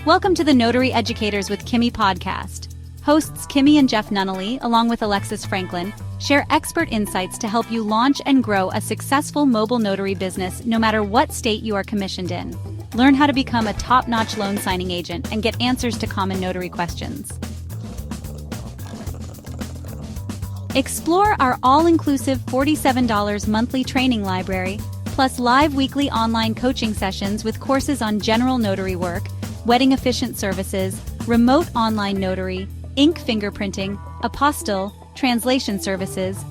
Welcome to the Notary Educators with Kimmi Podcast. Hosts Kimmi and Jeff Nunnally, along with Alexis Franklin, share expert insights to help you launch and grow a successful mobile notary business no matter what state you are commissioned in. Learn how to become a top-notch loan signing agent and get answers to common notary questions. Explore our all-inclusive $47 monthly training library, plus live weekly online coaching sessions with courses on general notary work, wedding efficient services, remote online notary, ink fingerprinting, apostille, translation services,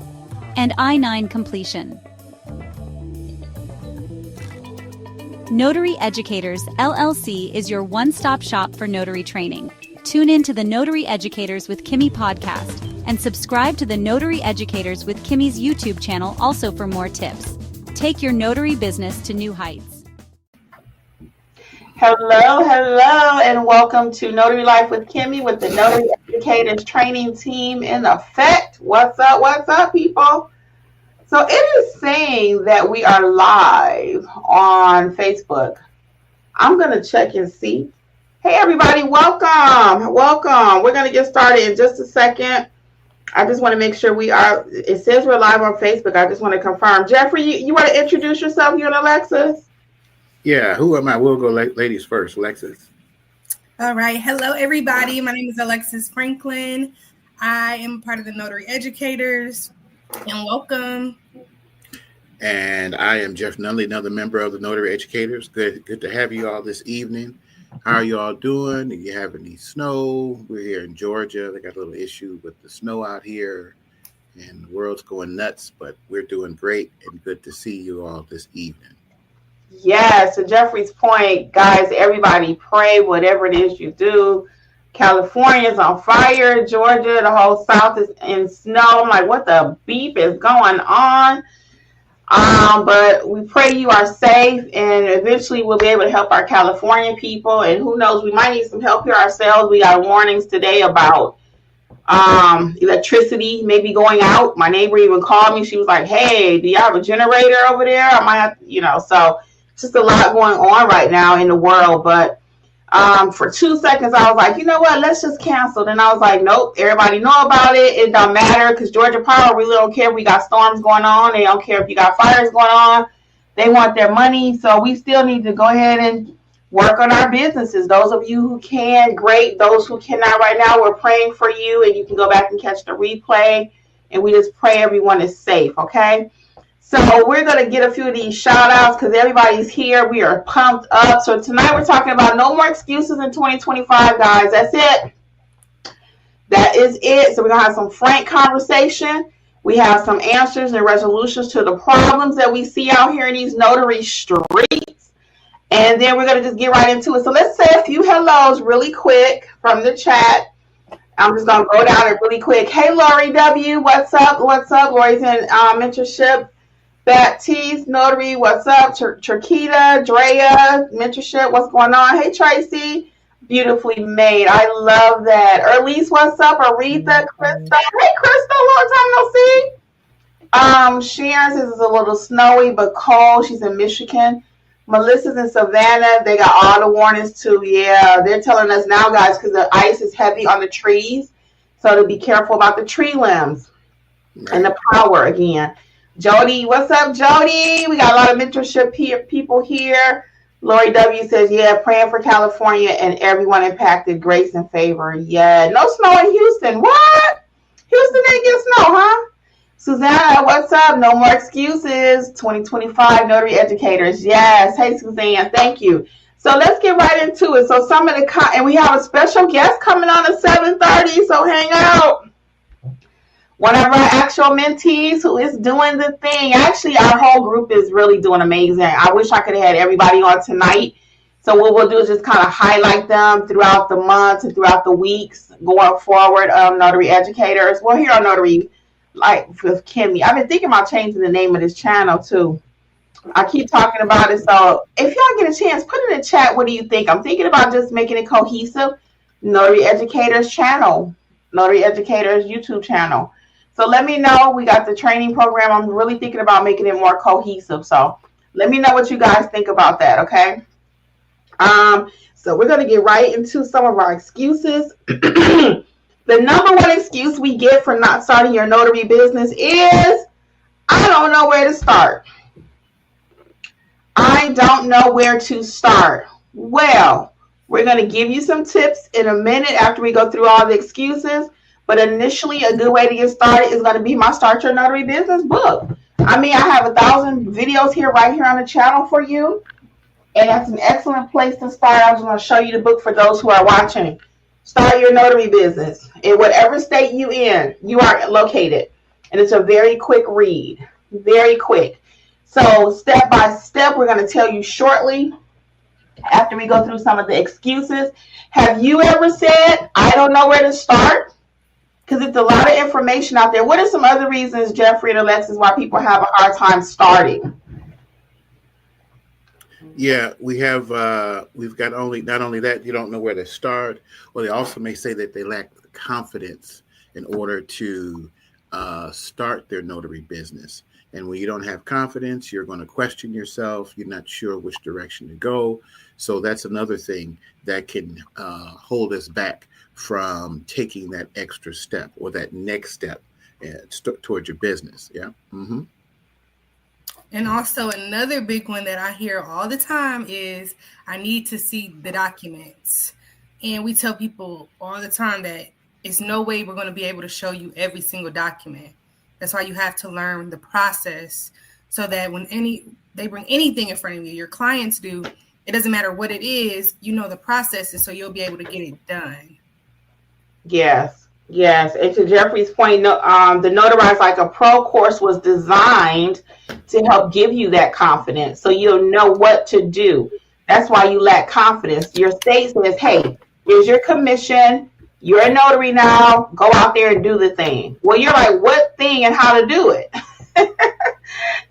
and I-9 completion. Notary Educators, LLC is your one-stop shop for notary training. Tune in to the Notary Educators with Kimmi podcast and subscribe to the Notary Educators with Kimmi's YouTube channel also for more tips. Take your notary business to new heights. Hello, and welcome to Notary Life with Kimmi with the Notary Educators training team in effect. What's up, people? So it is saying that we are live on Facebook. I'm going to check and see. Hey, everybody, welcome. We're going to get started in just a second. I just want to make sure it says we're live on Facebook. I just want to confirm. Jeffrey, you want to introduce yourself, you and Alexis? Yeah, who am I? We'll go ladies first. Alexis. All right. Hello, everybody. My name is Alexis Franklin. I am part of the Notary Educators, and welcome. And I am Jeff Nunnally, another member of the Notary Educators. Good to have you all this evening. How are you all doing? Do you have any snow? We're here in Georgia. They got a little issue with the snow out here, and the world's going nuts, but we're doing great and good to see you all this evening. Yes, to Jeffrey's point, guys, everybody pray whatever it is you do. California's on fire, Georgia, the whole South is in snow. I'm like, what the beep is going on? But we pray you are safe, and eventually we'll be able to help our California people. And who knows, we might need some help here ourselves. We got warnings today about electricity maybe going out. My neighbor even called me. She was like, hey, do you have a generator over there? I might have, so just a lot going on right now in the world. But for 2 seconds, I was like, you know what? Let's just cancel. Then I was like, nope, everybody know about it. It don't matter because Georgia Power really don't care if we got storms going on. They don't care if you got fires going on. They want their money. So we still need to go ahead and work on our businesses. Those of you who can, great. Those who cannot right now, we're praying for you. And you can go back and catch the replay. And we just pray everyone is safe, okay? So we're going to get a few of these shout outs because everybody's here. We are pumped up. So tonight we're talking about no more excuses in 2025, guys. That's it. That is it. So we're going to have some frank conversation. We have some answers and resolutions to the problems that we see out here in these notary streets. And then we're going to just get right into it. So let's say a few hellos really quick from the chat. I'm just going to go down it really quick. Hey, Lori W. What's up? Lori's in mentorship. Baptiste, Notary, what's up? Turquita, Drea, mentorship, what's going on? Hey, Tracy, beautifully made. I love that. Erlise, what's up? Aretha, Crystal. Hey, Crystal, long time no see. Sharon says it's a little snowy but cold. She's in Michigan. Melissa's in Savannah. They got all the warnings too. Yeah, they're telling us now, guys, because the ice is heavy on the trees. So to be careful about the tree limbs and the power again. Jody, what's up, Jody? We got a lot of mentorship people here. Lori W says, yeah, praying for California and everyone impacted, grace and favor. Yeah, no snow in Houston. What? Houston didn't get snow, huh? Susanna, what's up? No more excuses. 2025 Notary Educators. Yes. Hey, Suzanne, thank you. So let's get right into it. So some of the, and we have a special guest coming on at 7:30, so hang out. One of our actual mentees who is doing the thing. Actually, our whole group is really doing amazing. I wish I could have had everybody on tonight. So what we'll do is just kind of highlight them throughout the months and throughout the weeks going forward. Notary Educators. We're here on Notary Life with Kimmi. I've been thinking about changing the name of this channel too. I keep talking about it. So if y'all get a chance, put in the chat, what do you think? I'm thinking about just making it cohesive. Notary Educators channel. Notary Educators YouTube channel. So let me know. We got the training program. I'm really thinking about making it more cohesive. So let me know what you guys think about that, okay? So we're going to get right into some of our excuses. The number one excuse we get for not starting your notary business is, I don't know where to start. I don't know where to start. Well, we're going to give you some tips in a minute after we go through all the excuses. But initially, a good way to get started is going to be my Start Your Notary Business book. I mean, I have 1,000 videos here right here on the channel for you. And that's an excellent place to start. I was going to show you the book for those who are watching. Start Your Notary Business. In whatever state you are located. And it's a very quick read. Very quick. So step by step, we're going to tell you shortly after we go through some of the excuses. Have you ever said, I don't know where to start? Because it's a lot of information out there. What are some other reasons, Jeffrey and Alexis, why people have a hard time starting? Yeah, we've got not only that, you don't know where to start. Well, they also may say that they lack confidence in order to start their notary business. And when you don't have confidence, you're going to question yourself. You're not sure which direction to go. So that's another thing that can hold us back from taking that extra step or that next step towards your business. Yeah. Mm-hmm. And also another big one that I hear all the time is, I need to see the documents. And we tell people all the time that it's no way we're going to be able to show you every single document. That's why you have to learn the process, so that when they bring anything in front of you, your clients do, it doesn't matter what it is, you know the processes, so you'll be able to get it done. Yes. And to Jeffrey's point, the Notarize Like a Pro course was designed to help give you that confidence, so you'll know what to do. That's why you lack confidence. Your state says, hey, here's your commission. You're a notary now. Go out there and do the thing. Well, you're like, what thing and how to do it?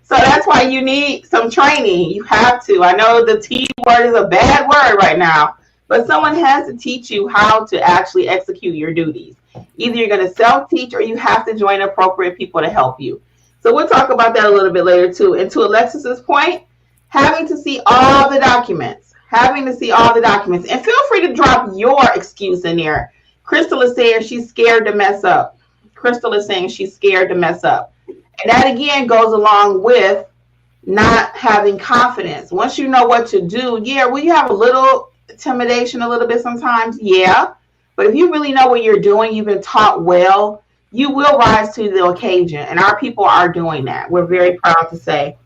So that's why you need some training. You have to. I know the T word is a bad word right now, but someone has to teach you how to actually execute your duties. Either you're going to self-teach or you have to join appropriate people to help you. So we'll talk about that a little bit later too. And to Alexis's point, having to see all the documents. And feel free to drop your excuse in there. Crystal is saying she's scared to mess up. And that again goes along with not having confidence. Once you know what to do, will you have a little intimidation a little bit sometimes? Yeah. But if you really know what you're doing, you've been taught well, you will rise to the occasion. And our people are doing that. We're very proud to say.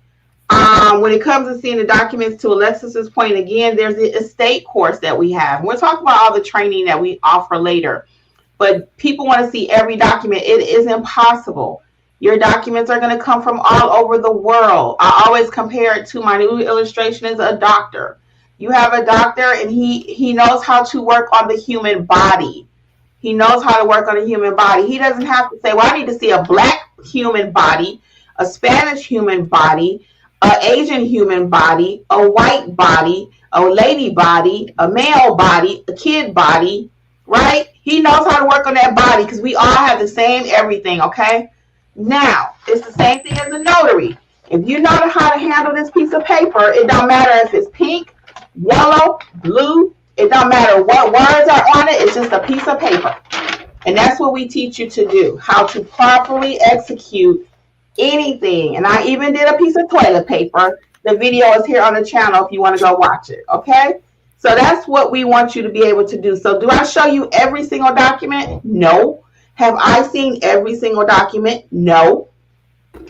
When it comes to seeing the documents, to Alexis's point, again, there's the estate course that we have. We'll talk about all the training that we offer later. But people want to see every document. It is impossible. Your documents are going to come from all over the world. I always compare it to my new illustration as a doctor. You have a doctor and he knows how to work on the human body. He knows how to work on a human body. He doesn't have to say, well, I need to see a black human body, a Spanish human body, an Asian human body, a white body, a lady body, a male body, a kid body, right? He knows how to work on that body because we all have the same everything, okay? Now, it's the same thing as a notary. If you know how to handle this piece of paper, it don't matter if it's pink, yellow, blue, it don't matter what words are on it, it's just a piece of paper. And that's what we teach you to do, how to properly execute anything. And I even did a piece of toilet paper. The video is here on the channel if you want to go watch it, okay? So that's what we want you to be able to do. So do I show you every single document? No. Have I seen every single document? No.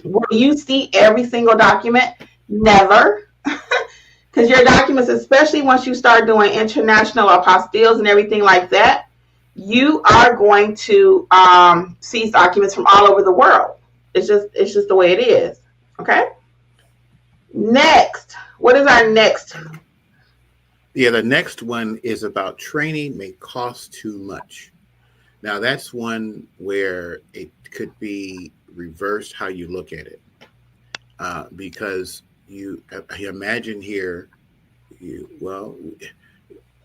Will you see every single document? Never. Because your documents, especially once you start doing international apostilles and everything like that, you are going to see documents from all over the world. It's just the way it is. Okay. Next, what is our next? Yeah, the next one is about training may cost too much. Now that's one where it could be reversed how you look at it, because you imagine here,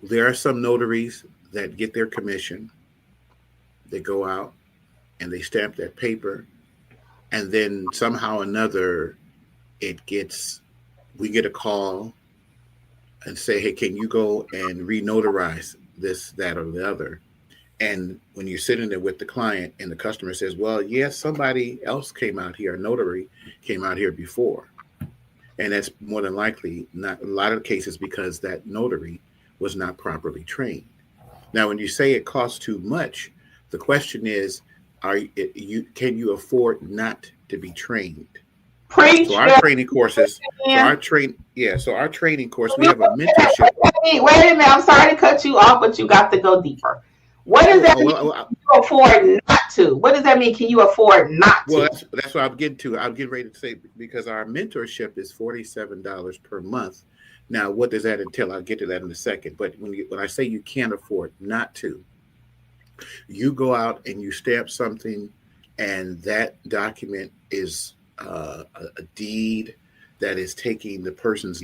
there are some notaries that get their commission, they go out and they stamp that paper, and then somehow or another we get a call, and say, hey, can you go and re-notarize this, that, or the other? And when you're sitting there with the client and the customer says, well, yes, somebody else came out here, a notary came out here before. And that's more than likely not a lot of cases because that notary was not properly trained. Now, when you say it costs too much, the question is, can you afford not to be trained? Preach. So our training courses, our training course, we have a mentorship. Wait a minute, I'm sorry to cut you off, but you got to go deeper. What does that mean? Can you afford not to? What does that mean? Can you afford not to? Well, that's what I'm getting to. I'm getting ready to say, because our mentorship is $47 per month. Now, what does that entail? I'll get to that in a second. But when I say you can't afford not to, you go out and you stamp something, and that document is a deed that is taking the person's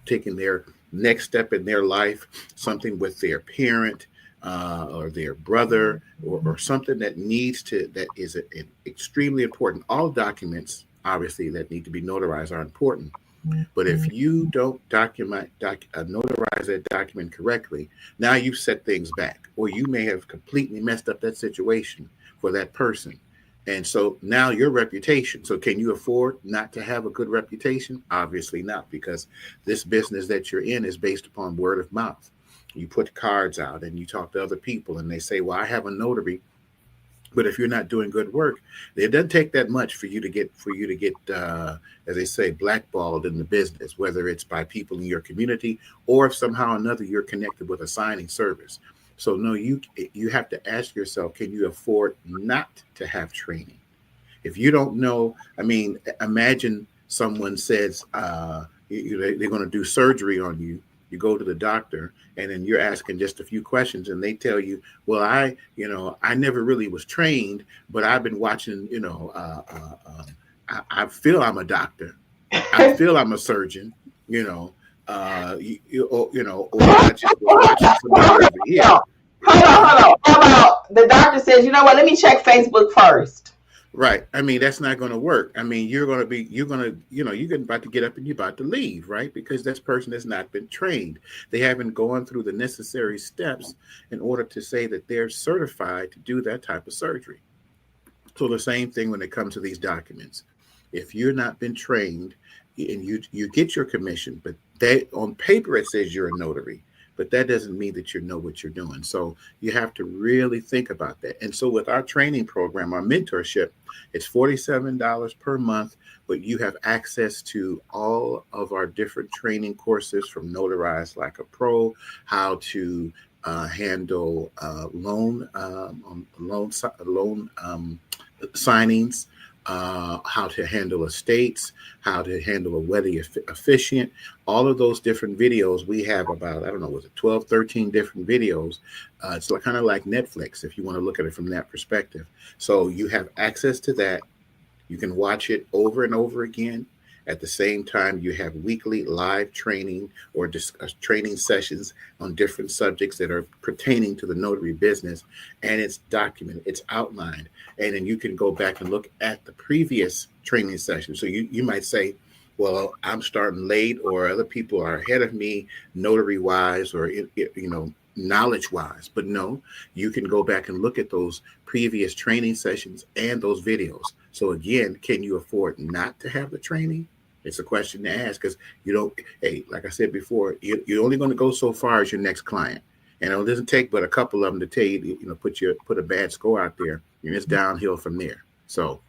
taking their next step in their life, something with their parent, or their brother, or something that is extremely important. All documents, obviously, that need to be notarized are important. But if you don't notarize that document correctly, now you've set things back, or you may have completely messed up that situation for that person. And so now your reputation. So can you afford not to have a good reputation? Obviously not, because this business that you're in is based upon word of mouth. You put cards out and you talk to other people and they say, well, I have a notary. But if you're not doing good work, it doesn't take that much for you to get, as they say, blackballed in the business, whether it's by people in your community or if somehow or another you're connected with a signing service. So no, you have to ask yourself, can you afford not to have training? If you don't know, I mean, imagine someone says they're going to do surgery on you. You go to the doctor and then you're asking just a few questions and they tell you, well, I never really was trained, but I've been watching, I feel I'm a doctor. I feel I'm a surgeon, or I just watching somebody over here. Hold on. How about the doctor says, you know what, let me check Facebook first. Right. I mean, that's not going to work. I mean, you're about to get up and you're about to leave, right? Because this person has not been trained. They haven't gone through the necessary steps in order to say that they're certified to do that type of surgery. So the same thing when it comes to these documents. If you're not been trained and you get your commission, but on paper it says you're a notary, but that doesn't mean that you know what you're doing. So you have to really think about that. And so with our training program, our mentorship, it's $47 per month, but you have access to all of our different training courses from Notarize Like a Pro, how to handle loan signings, how to handle estates, how to handle a wedding officiant, all of those different videos. We have about, 12, 13 different videos. It's kind of like Netflix, if you want to look at it from that perspective. So you have access to that. You can watch it over and over again. At the same time, you have weekly live training or training sessions on different subjects that are pertaining to the notary business. And it's documented, it's outlined. And then you can go back and look at the previous training session. So you might say, well, I'm starting late, or other people are ahead of me notary-wise or, knowledge-wise. But no, you can go back and look at those previous training sessions and those videos. So again, can you afford not to have the training? It's a question to ask, because like I said before, you're only going to go so far as your next client. And it doesn't take but a couple of them to tell you, put a bad score out there, and it's downhill from there. So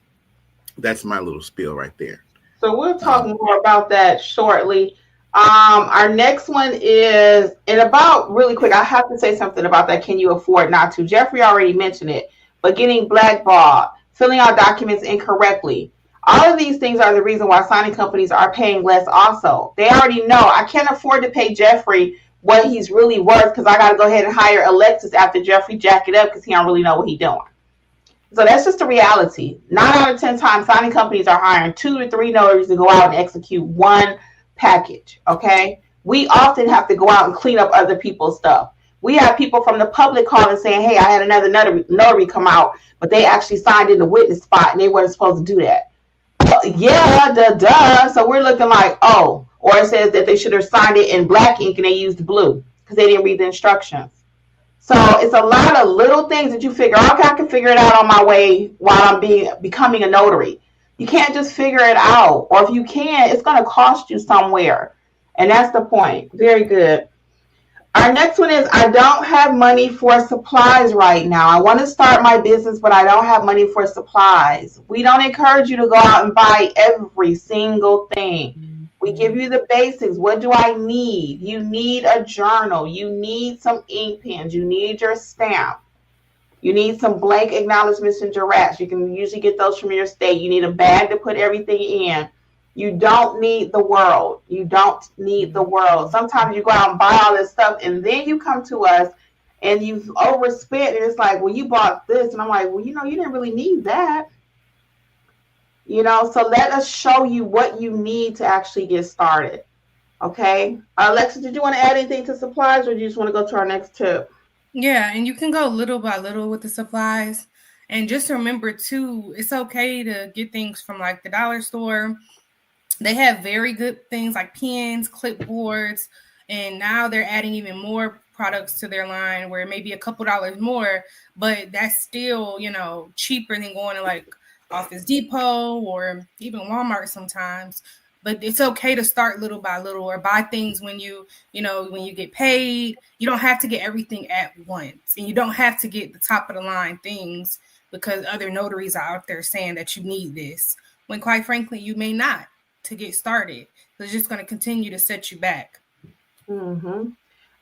that's my little spiel right there. So we'll talk more about that shortly. Our next one is, and about really quick, I have to say something about that. Can you afford not to? Jeffrey already mentioned it, but getting blackballed, filling out documents incorrectly. All of these things are the reason why signing companies are paying less also. They already know I can't afford to pay Jeffrey what he's really worth, because I got to go ahead and hire Alexis after Jeffrey jack it up because he don't really know what he's doing. So that's just the reality. 9 out of 10 times, signing companies are hiring 2 to 3 notaries to go out and execute one package, okay? We often have to go out and clean up other people's stuff. We have people from the public calling saying, hey, I had another notary come out, but they actually signed in the witness spot and they weren't supposed to do that. Yeah, duh. So we're looking like, oh, Or it says that they should have signed it in black ink and they used blue because they didn't read the instructions. So it's a lot of little things that you figure, okay, I can figure it out on my way while I'm becoming a notary. You can't just figure it out. Or if you can, it's going to cost you somewhere. And that's the point. Very good. Our next one is, I don't have money for supplies right now. I want to start my business, but I don't have money for supplies. We don't encourage you to go out and buy every single thing. We give you the basics. What do I need? You need a journal. You need some ink pens. You need your stamp. You need some blank acknowledgments and giraffes. You can usually get those from your state. You need a bag to put everything in. You don't need the world. You don't need the world. Sometimes you go out and buy all this stuff, and then you come to us and you've overspent, and it's like, well, you bought this. And I'm like, well, you didn't really need that. So let us show you what you need to actually get started. Okay. Alexis, did you want to add anything to supplies, or do you just want to go to our next tip? Yeah, and you can go little by little with the supplies. And just remember, too, it's okay to get things from like the dollar store. They have very good things like pens, clipboards, and now they're adding even more products to their line where it may be a couple dollars more, but that's still, cheaper than going to like Office Depot or even Walmart sometimes. But it's okay to start little by little, or buy things when you get paid. You don't have to get everything at once, and you don't have to get the top of the line things because other notaries are out there saying that you need this, when quite frankly, you may not. To get started, it's just going to continue to set you back. Mm-hmm.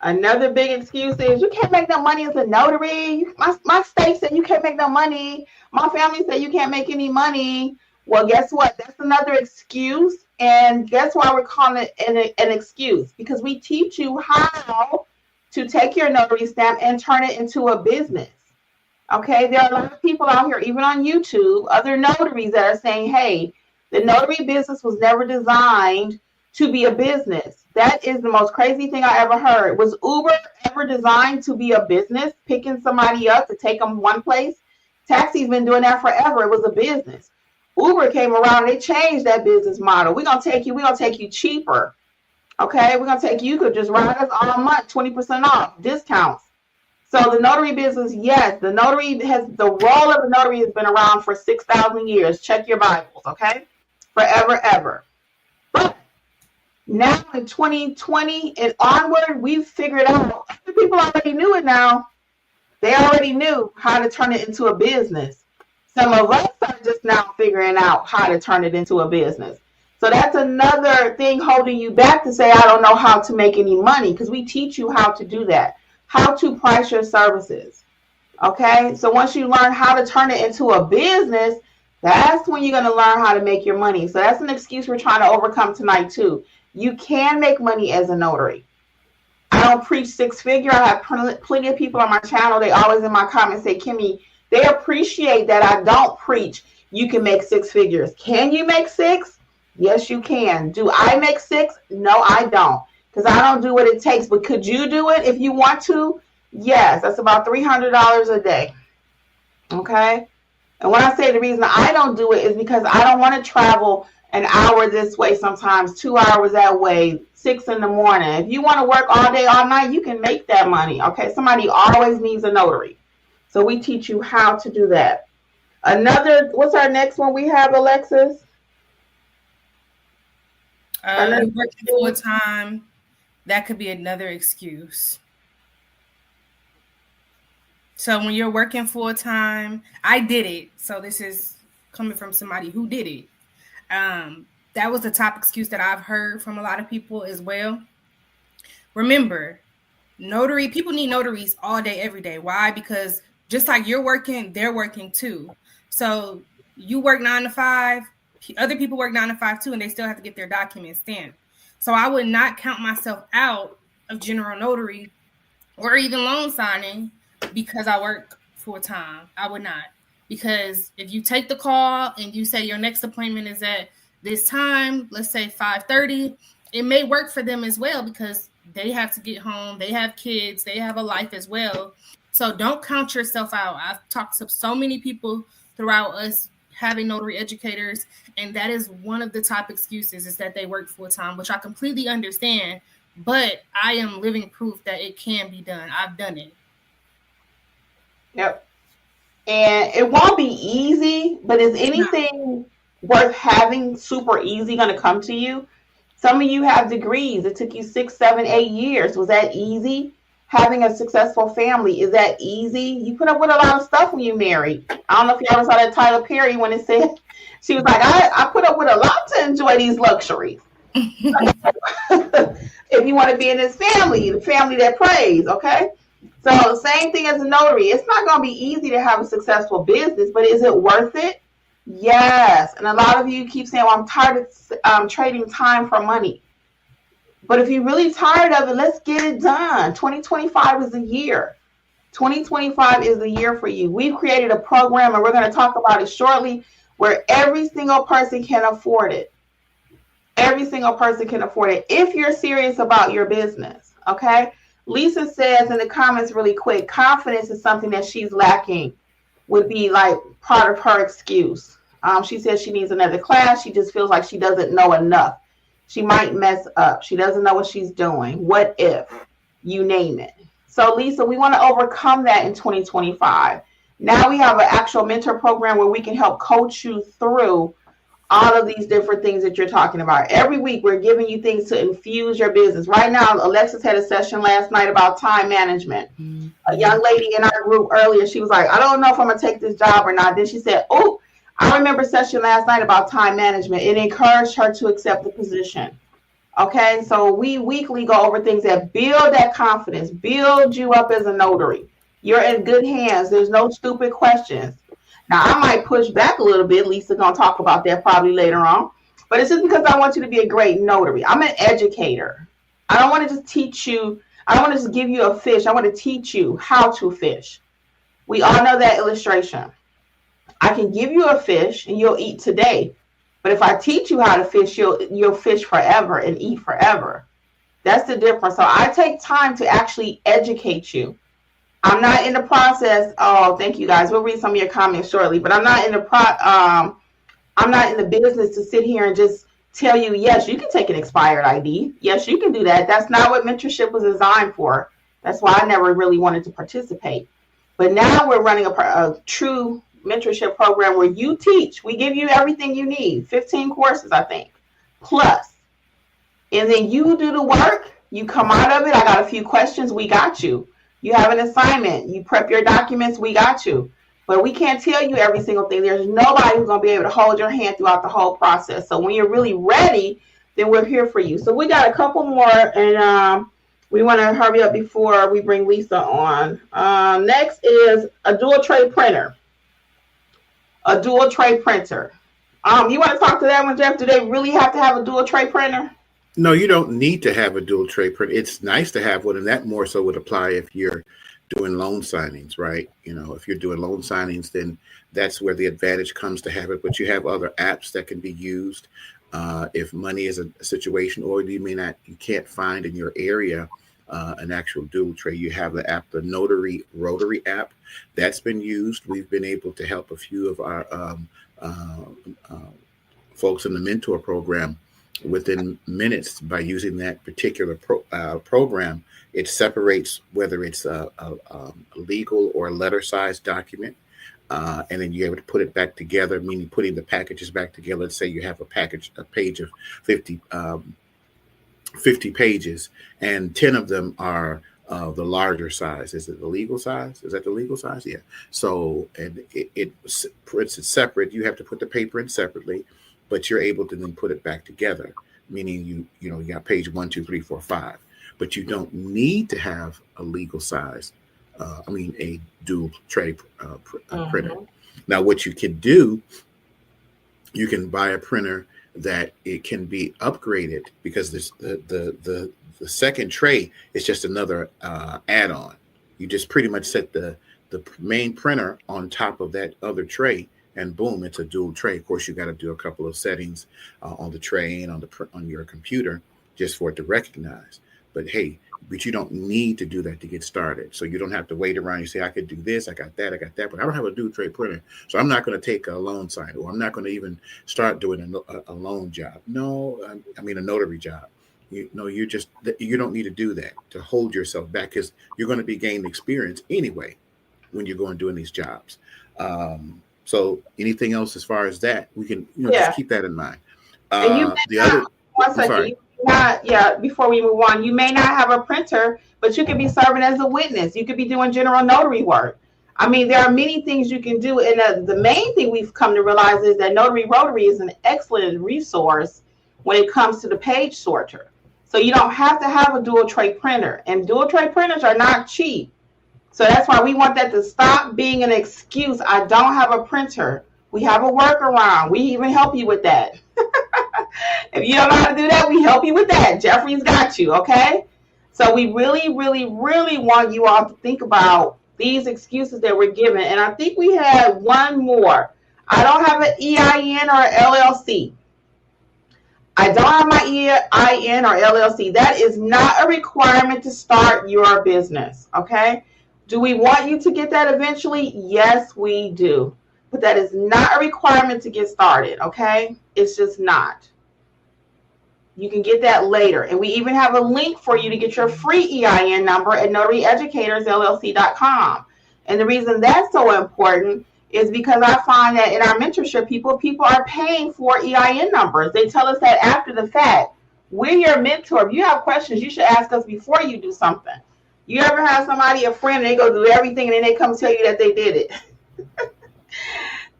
Another big excuse is, you can't make no money as a notary. My state said you can't make no money. My family said you can't make any money. Well, guess what? That's another excuse. And guess why we're calling it an excuse? Because we teach you how to take your notary stamp and turn it into a business. Okay, there are a lot of people out here, even on YouTube, other notaries that are saying, hey, the notary business was never designed to be a business. That is the most crazy thing I ever heard. Was Uber ever designed to be a business, picking somebody up to take them one place? Taxi's been doing that forever. It was a business. Uber came around and they changed that business model. We're going to take you cheaper. Okay, we're going to take you could just ride us all month, 20% off, discounts. So the notary business, yes, the role of the notary has been around for 6,000 years. Check your Bibles, okay? Forever, ever. But now in 2020 and onward, we've figured out, other people already knew it now. They already knew how to turn it into a business. Some of us are just now figuring out how to turn it into a business. So that's another thing holding you back to say, I don't know how to make any money, because we teach you how to do that, how to price your services. Okay, so once you learn how to turn it into a business, that's when you're going to learn how to make your money. So that's an excuse we're trying to overcome tonight too. You can make money as a notary. I don't preach six figure. I have plenty of people on my channel. They always in my comments say, Kimmi, they appreciate that I don't preach you can make six figures. Can you make six? Yes, you can. Do I make six? No, I don't. Because I don't do what it takes. But could you do it if you want to? Yes, that's about $300 a day. Okay? And when I say the reason I don't do it is because I don't want to travel an hour this way, sometimes 2 hours that way, 6 in the morning. If you want to work all day, all night, you can make that money. Okay? Somebody always needs a notary. So we teach you how to do that. What's our next one we have, Alexis? Working full time. That could be another excuse. So when you're working full time, I did it. So this is coming from somebody who did it. That was the top excuse that I've heard from a lot of people as well. Remember, people need notaries all day, every day. Why? Because just like you're working, they're working too. So you work 9 to 5, other people work 9 to 5 too, and they still have to get their documents stamped. So I would not count myself out of general notary or even loan signing because I work full time. I would not. Because if you take the call and you say your next appointment is at this time, let's say 5:30, it may work for them as well because they have to get home. They have kids. They have a life as well. So don't count yourself out. I've talked to so many people throughout us having notary educators, and that is one of the top excuses, is that they work full time, which I completely understand, but I am living proof that it can be done. I've done it. Yep. And it won't be easy, but is anything worth having super easy going to come to you? Some of you have degrees. It took you 6, 7, 8 years. Was that easy? Having a successful family, is that easy? You put up with a lot of stuff when you married. I don't know if you ever saw that Tyler Perry when it said, she was like, I put up with a lot to enjoy these luxuries. If you want to be in this family, the family that prays, okay? So same thing as a notary. It's not going to be easy to have a successful business, but is it worth it? Yes. And a lot of you keep saying, well, I'm tired of trading time for money. But if you're really tired of it, let's get it done. 2025 is the year. 2025 is the year for you. We've created a program, and we're going to talk about it shortly, where every single person can afford it. Every single person can afford it if you're serious about your business, okay? Lisa says in the comments really quick, confidence is something that she's lacking, would be like part of her excuse. She says she needs another class. She just feels like she doesn't know enough. She might mess up. She doesn't know what she's doing. What if? You name it. So, Lisa, we want to overcome that in 2025. Now we have an actual mentor program where we can help coach you through all of these different things that you're talking about. Every week, we're giving you things to infuse your business. Right now, Alexis had a session last night about time management. Mm-hmm. A young lady in our group earlier, she was like, I don't know if I'm going to take this job or not. Then she said, oh, I remember a session last night about time management. It encouraged her to accept the position. Okay, so we weekly go over things that build that confidence, build you up as a notary. You're in good hands. There's no stupid questions. Now, I might push back a little bit. Lisa's going to talk about that probably later on. But it's just because I want you to be a great notary. I'm an educator. I don't want to just teach you. I don't want to just give you a fish. I want to teach you how to fish. We all know that illustration. I can give you a fish and you'll eat today. But if I teach you how to fish, you'll fish forever and eat forever. That's the difference. So I take time to actually educate you. I'm not in the process. Oh, thank you guys. We'll read some of your comments shortly. But I'm not in the business to sit here and just tell you, yes, you can take an expired ID. Yes, you can do that. That's not what mentorship was designed for. That's why I never really wanted to participate. But now we're running a true mentorship program where you teach. We give you everything you need, 15 courses, I think, plus. And then you do the work. You come out of it. I got a few questions. We got you. You have an assignment. You prep your documents. We got you. But we can't tell you every single thing. There's nobody who's going to be able to hold your hand throughout the whole process. So when you're really ready, then we're here for you. So we got a couple more, and we want to hurry up before we bring Lisa on. Next is a dual tray printer. A dual tray printer. You want to talk to that one, Jeff? Do they really have to have a dual tray printer? No, you don't need to have a dual tray printer. It's nice to have one, and that more so would apply if you're doing loan signings, right? You know, if you're doing loan signings, then that's where the advantage comes to have it. But you have other apps that can be used if money is a situation, or you can't find in your area an actual dual tray. You have the app, the Notary Rotary app, that's been used. We've been able to help a few of our folks in the mentor program within minutes by using that particular program. It separates whether it's a legal or a letter-sized document, and then you're able to put it back together, meaning putting the packages back together. Let's say you have a page of 50 pages, and 10 of them are the larger size. Is it the legal size? Is that the legal size? Yeah. So, and it's separate. You have to put the paper in separately, but you're able to then put it back together, meaning you got page 1, 2, 3, 4, 5, but you don't need to have a legal size. A dual tray printer. Now, what you can do, you can buy a printer that it can be upgraded, because this the second tray is just another add-on. You just pretty much set the main printer on top of that other tray, and boom, it's a dual tray. Of course, you got to do a couple of settings on the tray and on your computer just for it to recognize. But hey, but you don't need to do that to get started. So you don't have to wait around. You say, I could do this, I got that, but I don't have a dual trade printer. So I'm not going to take a loan sign, or I'm not going to even start doing a loan job. No, I mean a notary job. You don't need to do that to hold yourself back, because you're going to be gaining experience anyway when you're going doing these jobs. So anything else as far as that, we can just keep that in mind. Before we move on, you may not have a printer, but you could be serving as a witness. You could be doing general notary work. I mean, there are many things you can do. And the main thing we've come to realize is that Notary Rotary is an excellent resource when it comes to the page sorter. So you don't have to have a dual tray printer, and dual tray printers are not cheap. So that's why we want that to stop being an excuse. I don't have a printer. We have a workaround. We even help you with that. If you don't know how to do that, we help you with that. Jeffrey's got you, okay? So we really, really, really want you all to think about these excuses that we're given. And I think we had one more. I don't have an EIN or LLC. I don't have my EIN or LLC. That is not a requirement to start your business, okay? Do we want you to get that eventually? Yes, we do. But that is not a requirement to get started, okay? It's just not. You can get that later. And we even have a link for you to get your free EIN number at notaryeducatorsllc.com. And the reason that's so important is because I find that in our mentorship, people are paying for EIN numbers. They tell us that after the fact. We're your mentor. If you have questions, you should ask us before you do something. You ever have somebody, a friend, and they go do everything and then they come tell you that they did it?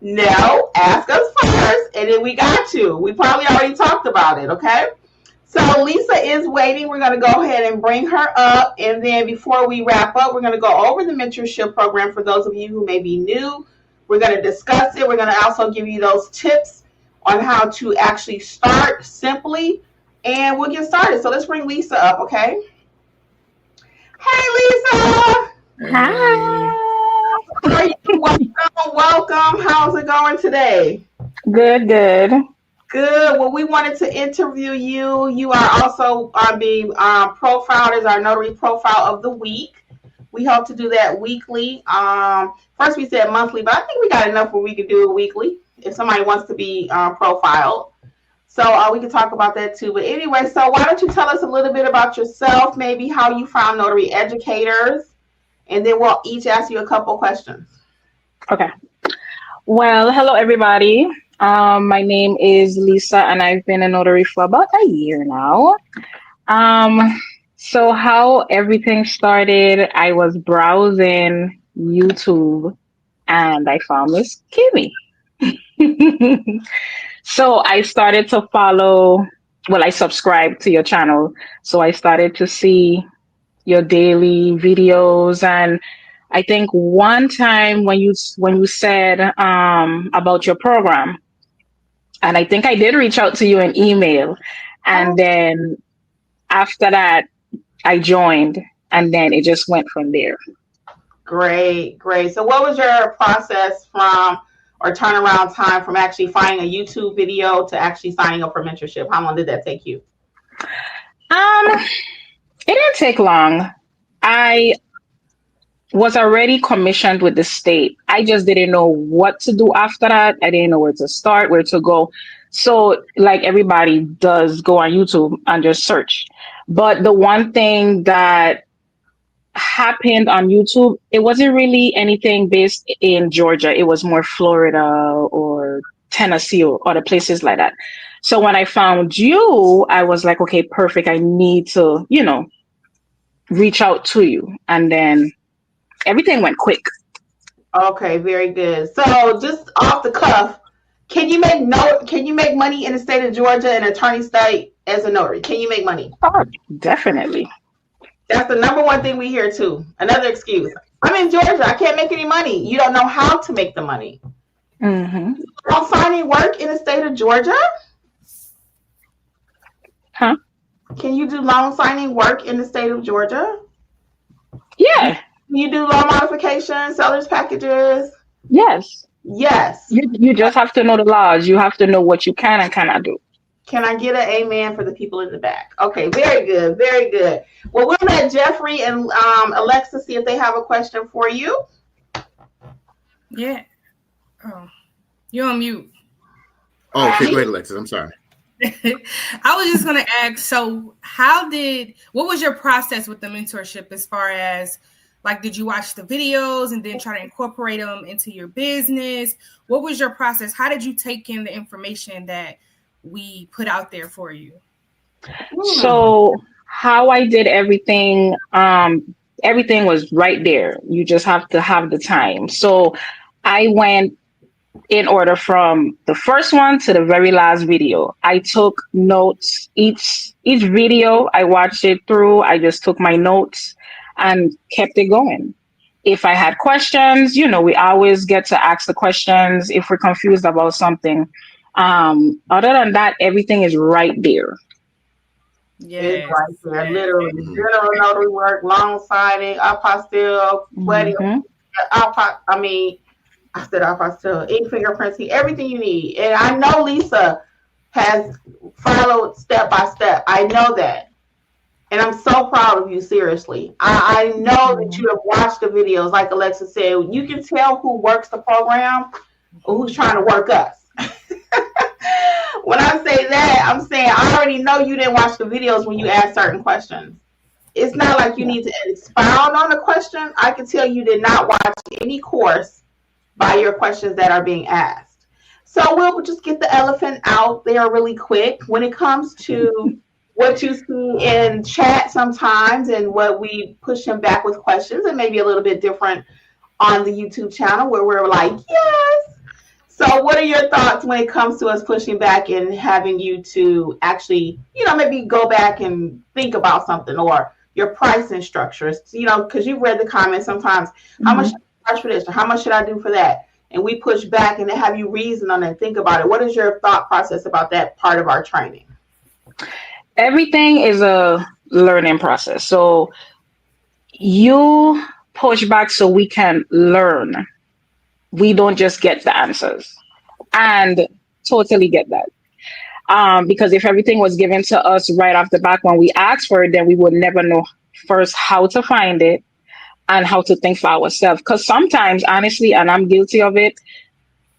No, ask us first, and then we got you. We probably already talked about it, okay? So Lisa is waiting. We're going to go ahead and bring her up, and then before we wrap up, we're going to go over the mentorship program for those of you who may be new. We're going to discuss it. We're going to also give you those tips on how to actually start simply, and we'll get started. So let's bring Lisa up, okay? Hey, Lisa. Hi. How are you? Welcome. How's it going today? Good. Well, we wanted to interview you. You are also being profiled as our Notary Profile of the Week. We hope to do that weekly. First we said monthly, but I think we got enough where we could do it weekly if somebody wants to be profiled. So we can talk about that too. But anyway, so why don't you tell us a little bit about yourself, maybe how you found Notary Educators, and then we'll each ask you a couple questions. Okay. Well, hello, everybody. My name is Lisa, and I've been a notary for about a year now. So how everything started, I was browsing YouTube, and I found Miss Kimmi. So I started to I subscribed to your channel. So I started to see your daily videos, and I think one time when you said about your program, and I think I did reach out to you in email, and then after that I joined, and then it just went from there. Great. So what was your process or turnaround time from actually finding a YouTube video to actually signing up for mentorship? How long did that take you? It didn't take long. I was already commissioned with the state. I just didn't know what to do after that. I didn't know where to start, where to go. So like everybody does, go on YouTube and just search. But the one thing that happened on YouTube, it wasn't really anything based in Georgia. It was more Florida or Tennessee or other places like that. So when I found you, I was like, okay, perfect. I need to, reach out to you. And then everything went quick. Okay, very good. So just off the cuff, can you make money in the state of Georgia, an attorney state, as a notary? Can you make money? Oh, definitely. That's the number one thing we hear too. Another excuse. I'm in Georgia. I can't make any money. You don't know how to make the money. Mm-hmm. Don't find any work in the state of Georgia? Huh? Can you do loan signing work in the state of Georgia? Yeah. Can you do loan modifications, seller's packages? Yes. Yes. You just have to know the laws. You have to know what you can and cannot do. Can I get an amen for the people in the back? Okay, very good, very good. Well, we'll let Jeffrey and Alexa see if they have a question for you. Yeah. Oh, you're on mute. Oh, okay, go ahead, Alexis. I'm sorry. I was just going to ask, so what was your process with the mentorship as far as, like, did you watch the videos and then try to incorporate them into your business? What was your process? How did you take in the information that we put out there for you? So how I did everything, everything was right there. You just have to have the time. So I went in order from the first one to the very last video. I took notes. Each video, I watched it through. I just took my notes and kept it going. If I had questions, we always get to ask the questions if we're confused about something. Other than that, everything is right there. It's right there, literally. General notary work, loan signing, apostille, wedding. I said apostille, ink fingerprinting, everything you need. And I know Lisa has followed step by step. I know that. And I'm so proud of you, seriously. I know that you have watched the videos, like Alexa said. You can tell who works the program or who's trying to work us. When I say that, I'm saying I already know you didn't watch the videos when you asked certain questions. It's not like you need to expound on the question. I can tell you did not watch any course by your questions that are being asked. So we'll just get the elephant out there really quick. When it comes to what you see in chat sometimes and what we push him back with questions, and maybe a little bit different on the YouTube channel where we're like, yes. So what are your thoughts when it comes to us pushing back and having you to actually, maybe go back and think about something, or your pricing structures, because you've read the comments sometimes, how much should I charge for this, or how much should I do for that? And we push back and have you reason on it and think about it. What is your thought process about that part of our training? Everything is a learning process. So you push back so we can learn. We don't just get the answers, and totally get that. Because if everything was given to us right off the bat when we asked for it, then we would never know first how to find it and how to think for ourselves. Because sometimes, honestly, and I'm guilty of it,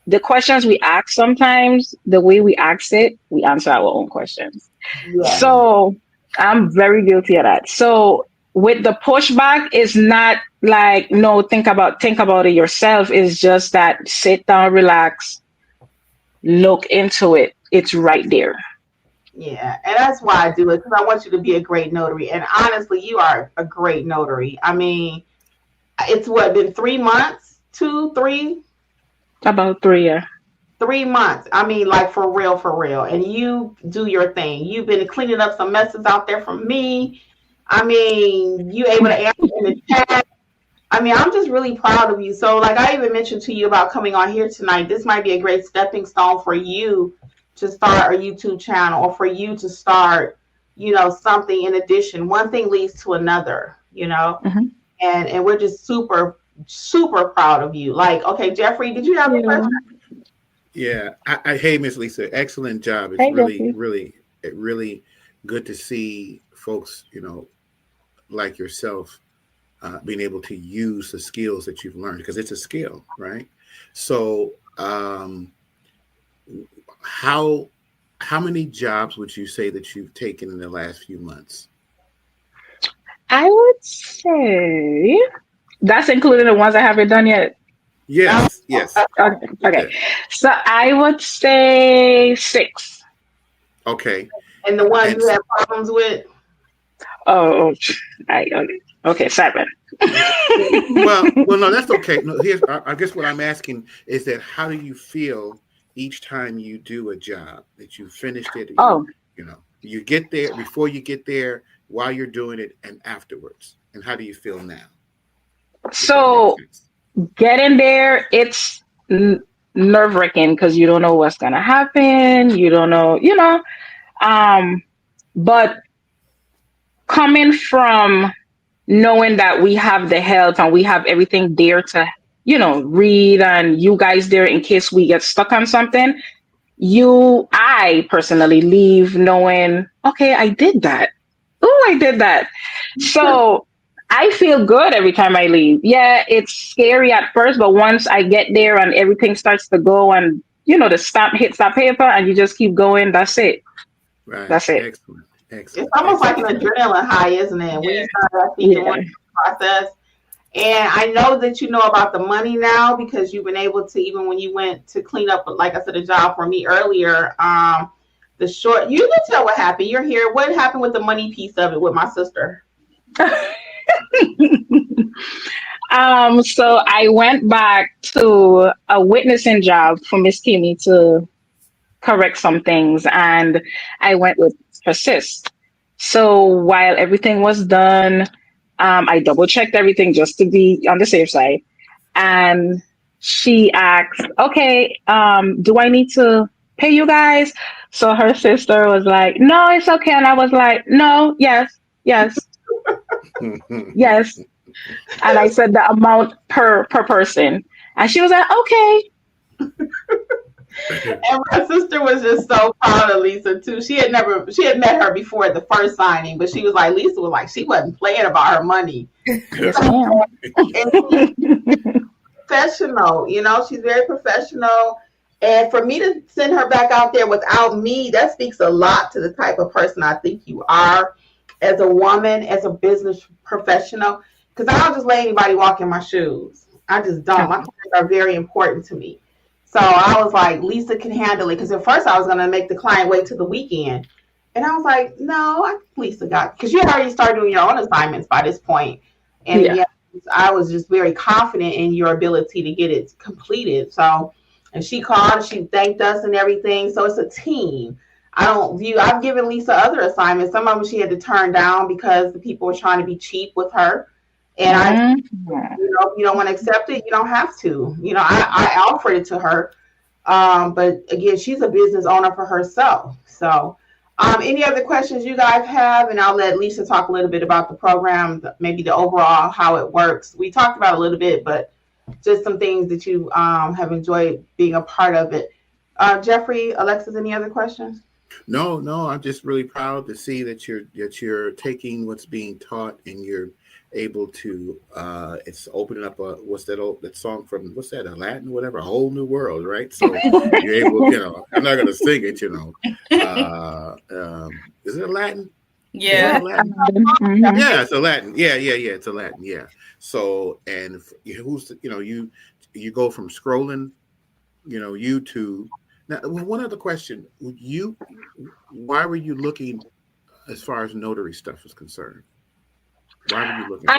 the questions we ask sometimes, the way we ask it, we answer our own questions. Yeah. So I'm very guilty of that. So with the pushback, it's not like, no, think about it yourself. It's just that sit down, relax, look into it. It's right there. Yeah, and that's why I do it, because I want you to be a great notary. And honestly, you are a great notary. I mean, it's been 3 months? 2, 3? About 3, yeah. 3 months. I mean, like, for real. And you do your thing. You've been cleaning up some messes out there from me. I mean, you able to answer in the chat. I mean, I'm just really proud of you. So, like I even mentioned to you about coming on here tonight, this might be a great stepping stone for you to start a YouTube channel, or for you to start, something in addition. One thing leads to another, and we're just super, super proud of you. Like, okay, Jeffrey, did you have a question? Yeah. Hey, Miss Lisa, excellent job. It's really good to see folks, like yourself, being able to use the skills that you've learned, because it's a skill, right? So, how many jobs would you say that you've taken in the last few months? I would say that's including the ones I haven't done yet. Yes. Okay. So I would say 6. Okay. And the ones you have problems with? Okay, 7. well, no, that's okay. No, I guess what I'm asking is that how do you feel each time you do a job that you finished it? You get there, before you get there, while you're doing it, and afterwards. And how do you feel now? So getting there, it's nerve-wracking because you don't know what's gonna happen. You don't know, but coming from knowing that we have the help and we have everything there to, read, and you guys there in case we get stuck on something, I personally leave knowing, okay, I did that. Oh, I did that. So I feel good every time I leave. Yeah, it's scary at first, but once I get there and everything starts to go and, the stamp hits that paper and you just keep going, that's it. Right. That's it. Excellent. It's almost like an adrenaline high, isn't it? When you start thinking what the process. And I know that you know about the money now because you've been able to, even when you went to clean up, like I said, a job for me earlier, you can tell what happened. You're here. What happened with the money piece of it with my sister? So I went back to a witnessing job for Miss Kimmi to correct some things, and I went with her sis. So while everything was done, I double checked everything just to be on the safe side. And she asked, okay, do I need to pay you guys? So her sister was like, no, it's okay. And I was like, no, yes. Yes. And I said the amount per person. And she was like, okay. And my sister was just so proud of Lisa too. She had met her before at the first signing, but she was like, Lisa was like, she wasn't playing about her money. Yes, ma'am. Professional, she's very professional. And for me to send her back out there without me, that speaks a lot to the type of person I think you are as a woman, as a business professional. Because I don't just let anybody walk in my shoes. I just don't. My clients are very important to me. So I was like, Lisa can handle it. Because at first I was going to make the client wait till the weekend. And I was like, no, I think Lisa got, because you had already started doing your own assignments by this point. And yeah, I was just very confident in your ability to get it completed. So, and she called, she thanked us and everything. So it's a team. I've given Lisa other assignments. Some of them she had to turn down because the people were trying to be cheap with her. And if you don't want to accept it, you don't have to. I offered it to her. But again, she's a business owner for herself. So any other questions you guys have? And I'll let Lisa talk a little bit about the program, maybe the overall, how it works. We talked about a little bit, but just some things that you have enjoyed being a part of it. Jeffrey, Alexis, any other questions? No, I'm just really proud to see that you're taking what's being taught and you're able to it's opening up that song from Aladdin, whatever, A Whole New World, right? So you're able, I'm not gonna sing it, is it Aladdin? Yeah. Aladdin? Yeah, it's Aladdin. Yeah, it's Aladdin. Yeah. So, and you go from scrolling, YouTube. Now, one other question: why were you looking as far as notary stuff is concerned? Why were you looking?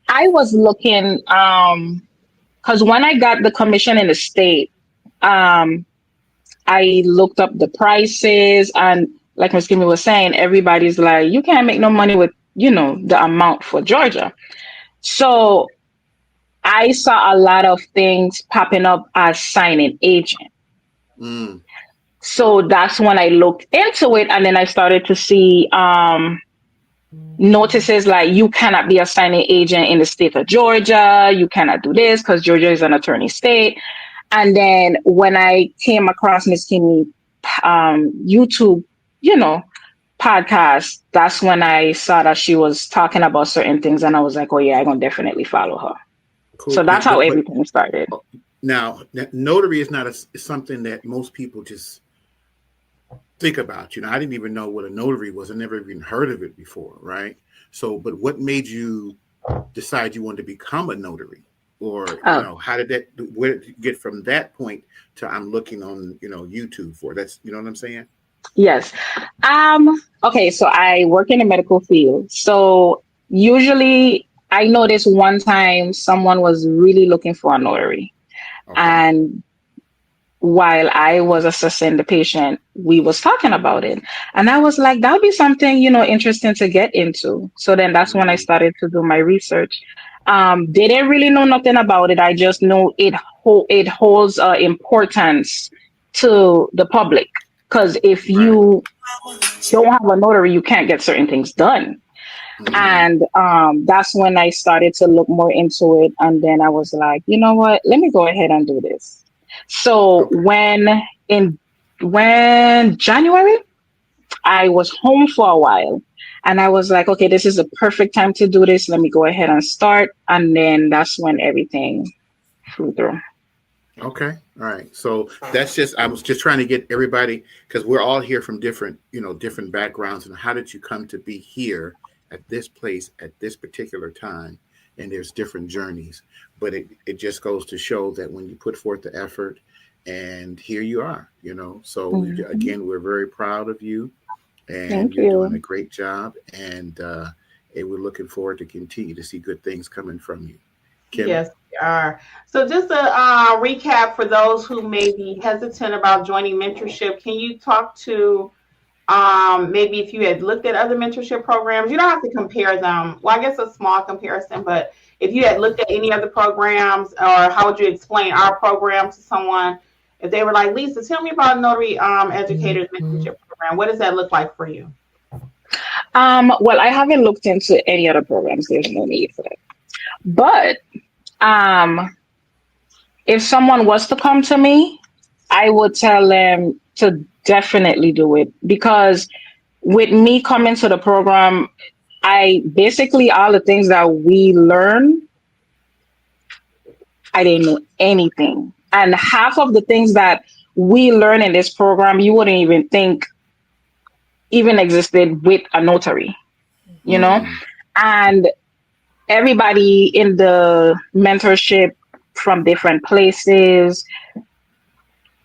I was looking because when I got the commission in the state, I looked up the prices, and like Ms. Kimmi was saying, everybody's like, you can't make no money with the amount for Georgia. So I saw a lot of things popping up as signing agent. So that's when I looked into it, and then I started to see notices like you cannot be a signing agent in the state of Georgia. You cannot do this because Georgia is an attorney state. And then when I came across Ms. Kimmi YouTube, podcast, that's when I saw that she was talking about certain things, and I was like, oh yeah, I'm gonna definitely follow her. Cool. So that's how everything started. Now, notary is not something that most people just think about. I didn't even know what a notary was. I never even heard of it before, right? So, but what made you decide you wanted to become a notary? Or, where did you get from that point to I'm looking on, YouTube for? That's, you know what I'm saying? Yes. Okay, so I work in the medical field. So usually I noticed one time someone was really looking for a notary. Okay. And while I was assessing the patient, we was talking about it. And I was like, that would be something, interesting to get into. So then that's when I started to do my research. Didn't really know nothing about it. I just know it holds importance to the public. Because if you don't have a notary, you can't get certain things done. And that's when I started to look more into it. And then I was like, you know what, let me go ahead and do this. So when in when January, I was home for a while. And I was like, okay, this is the perfect time to do this. Let me go ahead and start. And then that's when everything flew through. Okay. All right. So that's I was just trying to get everybody, because we're all here from different backgrounds. And how did you come to be here at this place at this particular time? And there's different journeys, but it just goes to show that when you put forth the effort, and here you are, so again, we're very proud of you, and you're doing a great job. And we're looking forward to continue to see good things coming from you. Kimmi? Yes, we are. So just a recap for those who may be hesitant about joining mentorship, can you talk to maybe if you had looked at other mentorship programs? You don't have to compare them. Well, I guess a small comparison, but if you had looked at any other programs, or how would you explain our program to someone if they were like, Lisa, tell me about Notary Educators mentorship program. What does that look like for you? Well, I haven't looked into any other programs. There's no need for that. But if someone was to come to me, I would tell them to definitely do it, because with me coming to the program, I basically, all the things that we learn, I didn't know anything. And half of the things that we learn in this program, you wouldn't even think even existed with a notary, and everybody in the mentorship from different places,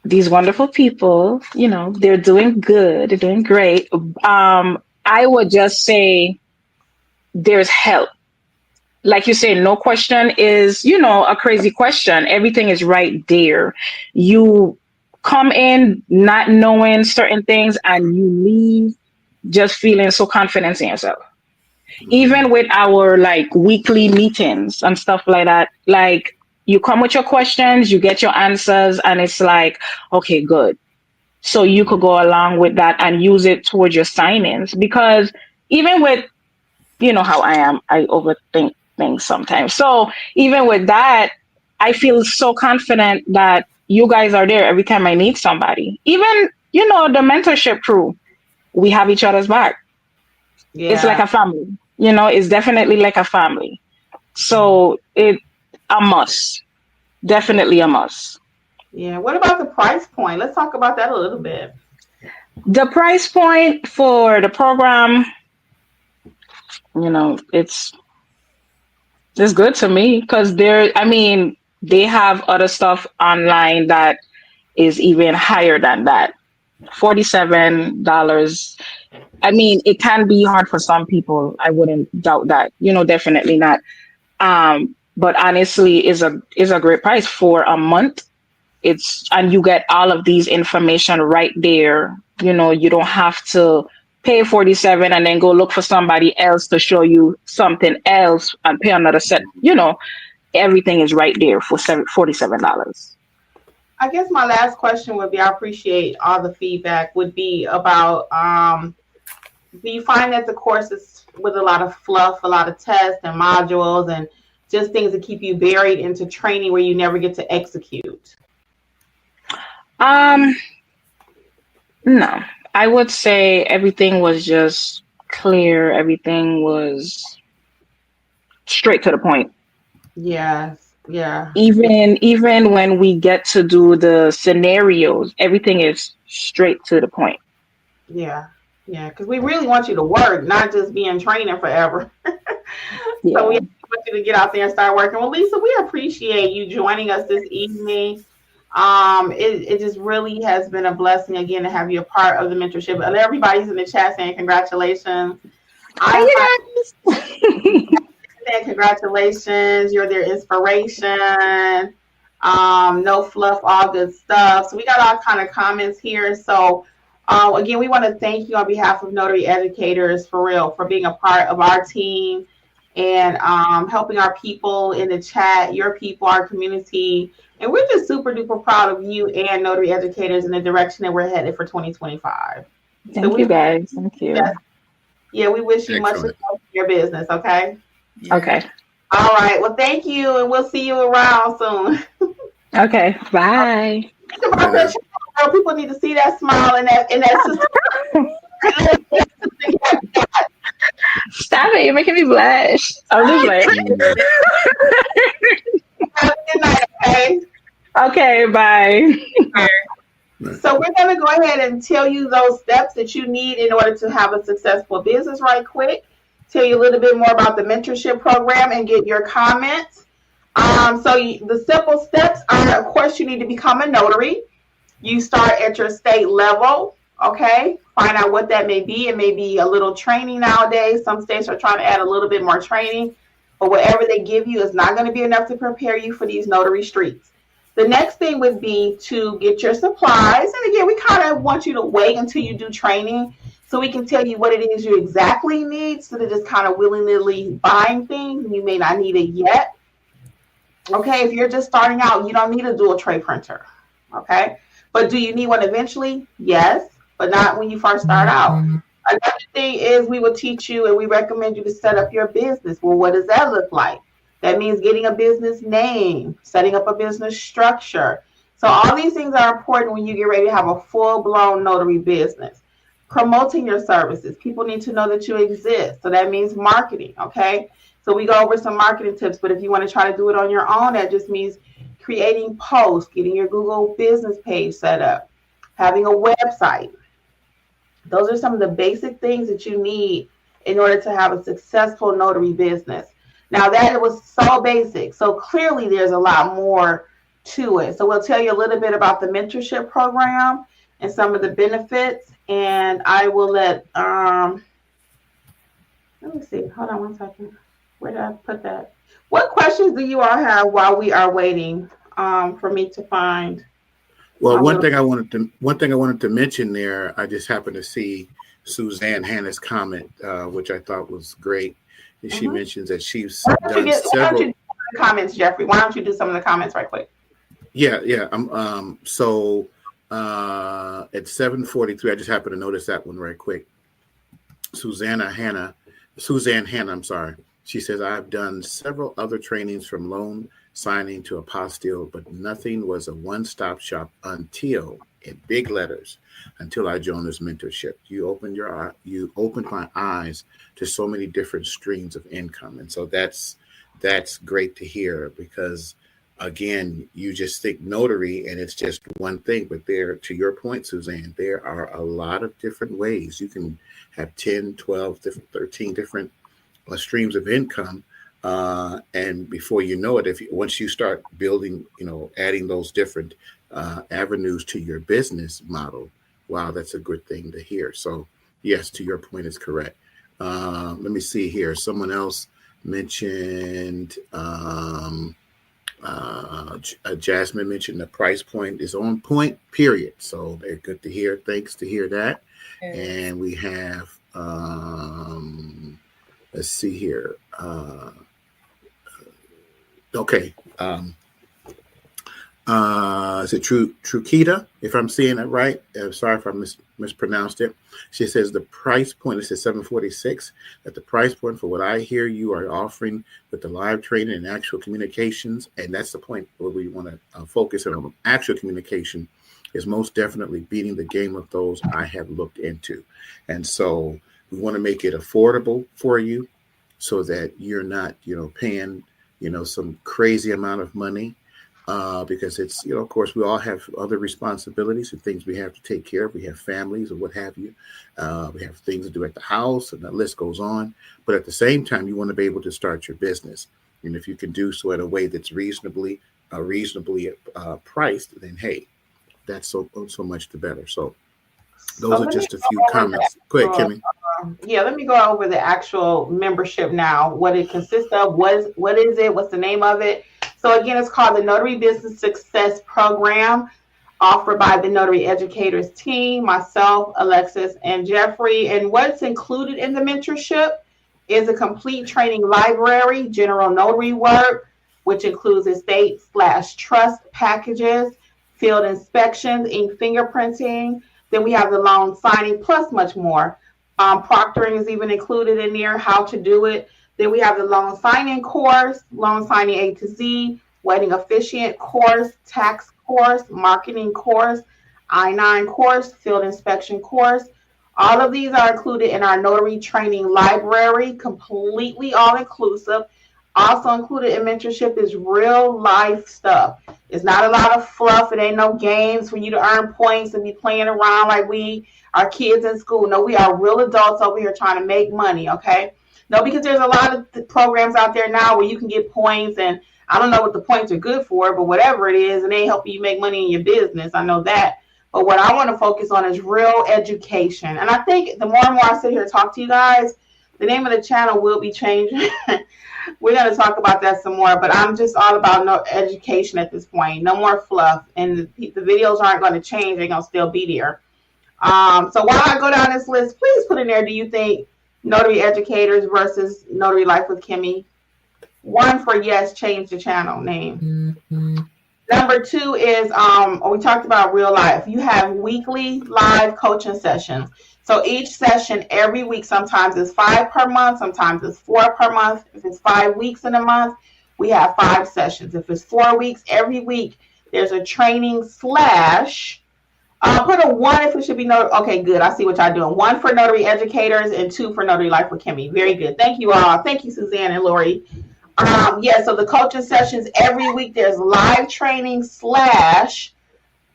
these wonderful people, they're doing good, they're doing great. I would just say there's help. Like you say, no question is, a crazy question. Everything is right there. You come in not knowing certain things, and you leave just feeling so confident in yourself. Even with our weekly meetings and stuff like that, you come with your questions, you get your answers, and it's like, okay, good. So you could go along with that and use it towards your signings, because even with, how I am, I overthink things sometimes. So even with that, I feel so confident that you guys are there every time I need somebody. Even, the mentorship crew, we have each other's back. Yeah. It's like a family, it's definitely like a family. So it's a must, definitely a must. Yeah. What about the price point? Let's talk about that a little bit. The price point for the program, it's good to me, because they have other stuff online that is even higher than that. $47. It can be hard for some people. I wouldn't doubt that, definitely not. But honestly, is a great price for a month. And you get all of these information right there. You don't have to pay $47 and then go look for somebody else to show you something else and pay another set. Everything is right there for $47. I guess my last question would be, I appreciate all the feedback, would be about, do you find that the course is with a lot of fluff, a lot of tests and modules and just things that keep you buried into training where you never get to execute? No, I would say everything was just clear. Everything was straight to the point. Yes. Yeah. Even when we get to do the scenarios, everything is straight to the point. Yeah. Yeah. Because we really want you to work, not just be in training forever. Yeah. So we want you to get out there and start working. Well, Lisa, we appreciate you joining us this evening. It just really has been a blessing again to have you a part of the mentorship. And everybody's in the chat saying congratulations. Congratulations, you're their inspiration. No fluff, all good stuff. So we got all kind of comments here. So again, we want to thank you on behalf of Notary Educators for real, for being a part of our team and helping our people in the chat, your people, our community. And we're just super duper proud of you and Notary Educators in the direction that we're headed for 2025. Thank you guys. Thank you. Yeah, we wish you much success in your business, okay? Yeah. Okay. All right. Well, thank you, and we'll see you around soon. Okay. Bye. girl, people need to see that smile and that Stop it! You're making me blush. I'm just like. Good night, okay? Okay, bye. So we're going to go ahead and tell you those steps that you need in order to have a successful business right quick. Tell you a little bit more about the mentorship program and get your comments. The simple steps are, of course, you need to become a notary. You start at your state level, okay? Find out what that may be. It may be a little training nowadays. Some states are trying to add a little bit more training, but whatever they give you is not going to be enough to prepare you for these notary streets. The next thing would be to get your supplies. And again, we kind of want you to wait until you do training so we can tell you what it is you exactly need, instead of just kind of willy-nilly buying things and you may not need it yet. Okay, if you're just starting out, you don't need a dual tray printer. Okay, but do you need one eventually? Yes, but not when you first start out. Another thing is we will teach you and we recommend you to set up your business. Well, what does that look like? That means getting a business name, setting up a business structure. So all these things are important when you get ready to have a full-blown notary business. Promoting your services. People need to know that you exist. So that means marketing, okay? So we go over some marketing tips, but if you want to try to do it on your own, that just means creating posts, getting your Google business page set up, having a website. Those are some of the basic things that you need in order to have a successful notary business. Now that was so basic. So clearly there's a lot more to it. So we'll tell you a little bit about the mentorship program and some of the benefits. And I will let me see. Hold on one second. Where did I put that? What questions do you all have while we are waiting for me to find? Well, one thing I wanted to mention there, I just happened to see Suzanne Hannah's comment, which I thought was great. And she mentions that she's done several. Why don't you do some of the comments, Jeffrey? Why don't you do some of the comments right quick? Yeah. So at 7:43, I just happened to notice that one right quick. Suzanne Hannah, I'm sorry. She says, I've done several other trainings from loan signing to apostille, but nothing was a one-stop shop until, in big letters, until I joined this mentorship. You opened my eyes to so many different streams of income. And so that's great to hear, because again, you just think notary and it's just one thing, but there, to your point, Suzanne, there are a lot of different ways. You can have 10, 12, 13 different streams of income. And before you know it, once you start building, adding those different avenues to your business model, wow, that's a good thing to hear. So yes, to your point is correct. Let me see here. Someone else mentioned, Jasmine mentioned the price point is on point, period. So they're good to hear. Thanks to hear that. Okay. And we have, let's see here. Okay. Is it Trukita, if I'm saying it right? Sorry if I mispronounced it. She says the price point, it says 746, that the price point for what I hear you are offering with the live training and actual communications, and that's the point where we want to focus on actual communication, is most definitely beating the game of those I have looked into. And so we want to make it affordable for you so that you're not, paying, some crazy amount of money. Because it's, of course, we all have other responsibilities and things we have to take care of. We have families or what have you. We have things to do at the house, and the list goes on. But at the same time, you want to be able to start your business. And if you can do so in a way that's reasonably priced, then hey, that's so much the better. So those are just a few comments. Go ahead, Kimmi. Let me go over the actual membership now. What it consists of. What is it? What's the name of it? So again, it's called the Notary Business Success Program, offered by the Notary Educators team, myself, Alexis, and Jeffrey. And what's included in the mentorship is a complete training library, general notary work, which includes estate/trust packages, field inspections, ink fingerprinting. Then we have the loan signing, plus much more. Proctoring is even included in there, how to do it. Then we have the loan signing course, loan signing A to Z, wedding officiant course, tax course, marketing course, I-9 course, field inspection course. All of these are included in our notary training library, completely all inclusive. Also included in mentorship is real life stuff. It's not a lot of fluff. It ain't no games for you to earn points and be playing around like we are kids in school. No, we are real adults over here trying to make money, okay? No, because there's a lot of programs out there now where you can get points, and I don't know what the points are good for, but whatever it is, it ain't helping you make money in your business. I know that. But what I want to focus on is real education. And I think the more and more I sit here and talk to you guys, the name of the channel will be changing. We're going to talk about that some more, but I'm just all about no education at this point. No more fluff. And the videos aren't going to change. They're going to still be there. So while I go down this list, please put in there, do you think Notary Educators versus Notary Life with Kimmi? 1 for yes, change the channel name. Mm-hmm. Number 2 is, we talked about real life. You have weekly live coaching sessions. So each session every week, sometimes it's 5 per month, sometimes it's 4 per month. If it's 5 weeks in a month, we have 5 sessions. If it's 4 weeks, every week there's a training / put a 1 if it should be notary. Okay, good. I see what y'all doing. 1 for Notary Educators and 2 for Notary Life with Kimmi. Very good. Thank you all. Thank you, Suzanne and Lori. So the coaching sessions every week, there's live training /